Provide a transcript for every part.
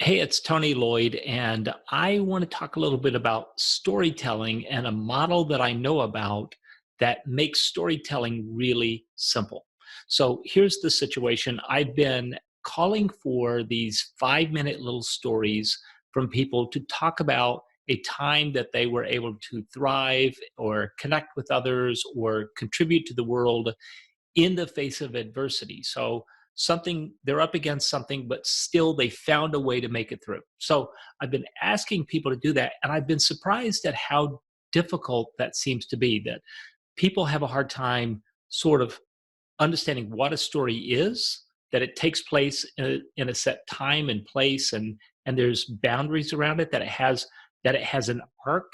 Hey, it's Tony Lloyd, and I want to talk a little bit about storytelling and a model that I know about that makes storytelling really simple. So here's the situation. I've been calling for these 5-minute little stories from people to talk about a time that they were able to thrive or connect with others or contribute to the world in the face of adversity. So something they're up against something, but still they found a way to make it through. So I've been asking people to do that, and I've been surprised at how difficult that seems to be. That people have a hard time sort of understanding what a story is, that it takes place in a set time and place, and there's boundaries around it, that it has an arc.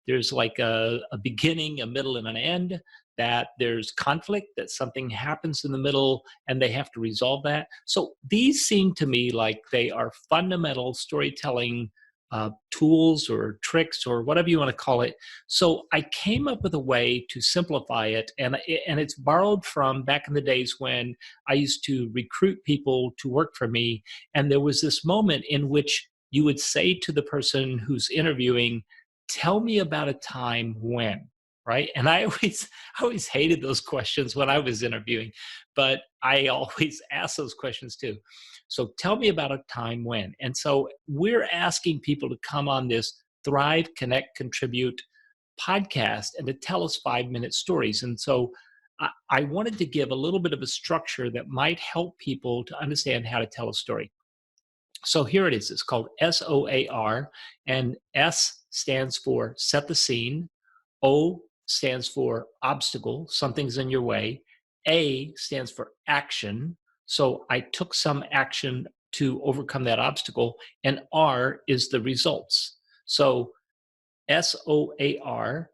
There's like a beginning, a middle, and an end. That there's conflict, that something happens in the middle and they have to resolve that. So these seem to me like they are fundamental storytelling tools or tricks or whatever you want to call it. So I came up with a way to simplify it, and it's borrowed from back in the days when I used to recruit people to work for me, and there was this moment in which you would say to the person who's interviewing, "Tell me about a time when." Right? And I always hated those questions when I was interviewing, but I always ask those questions too. So tell me about a time when. And so we're asking people to come on this Thrive, Connect, Contribute podcast and to tell us 5-minute stories. And so I wanted to give a little bit of a structure that might help people to understand how to tell a story. So here it is. It's called SOAR, and S stands for set the scene. O stands for obstacle, something's in your way. A stands for action. So I took some action to overcome that obstacle. And R is the results. So SOAR,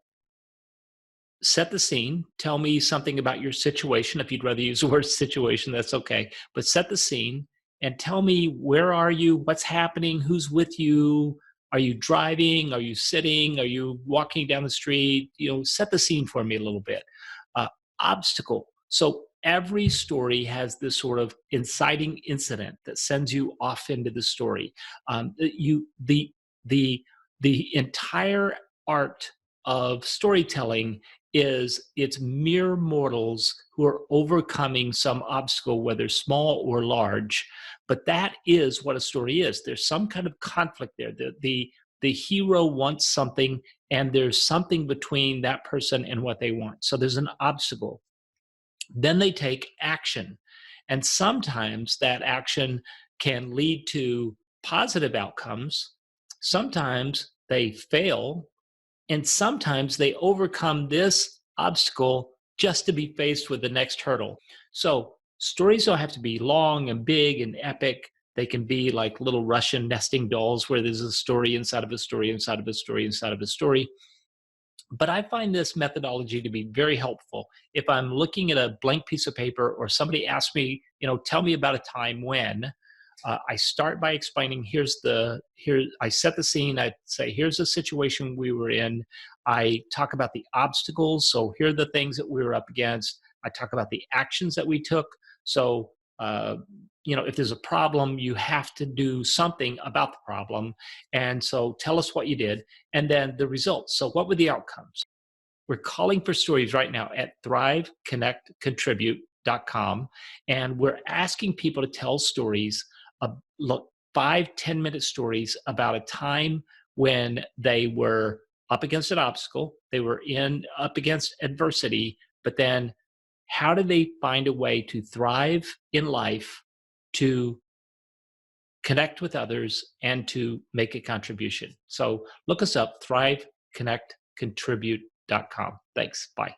set the scene. Tell me something about your situation. If you'd rather use the word situation, that's okay. But set the scene and tell me, where are you? What's happening? Who's with you? Are you driving? Are you sitting? Are you walking down the street? Set the scene for me a little bit. Uh, Obstacle. So every story has this sort of inciting incident that sends you off into the story. The entire art of storytelling is it's mere mortals who are overcoming some obstacle, whether small or large. But that is what a story is. There's some kind of conflict there. The hero wants something, and there's something between that person and what they want. So there's an obstacle. Then they take action. And sometimes that action can lead to positive outcomes. Sometimes they fail, and sometimes they overcome this obstacle just to be faced with the next hurdle. So stories don't have to be long and big and epic. They can be like little Russian nesting dolls where there's a story inside of a story inside of a story inside of a story. But I find this methodology to be very helpful. If I'm looking at a blank piece of paper or somebody asks me, tell me about a time when, I start by explaining, I set the scene. I say, here's the situation we were in. I talk about the obstacles. So here are the things that we were up against. I talk about the actions that we took. So, if there's a problem, you have to do something about the problem. And so tell us what you did. And then the results. So what were the outcomes? We're calling for stories right now at thriveconnectcontribute.com. And we're asking people to tell stories, look, 5-10 minute stories about a time when they were up against an obstacle, they were up against adversity, but then how did they find a way to thrive in life, to connect with others, and to make a contribution? So look us up, thriveconnectcontribute.com. Thanks. Bye.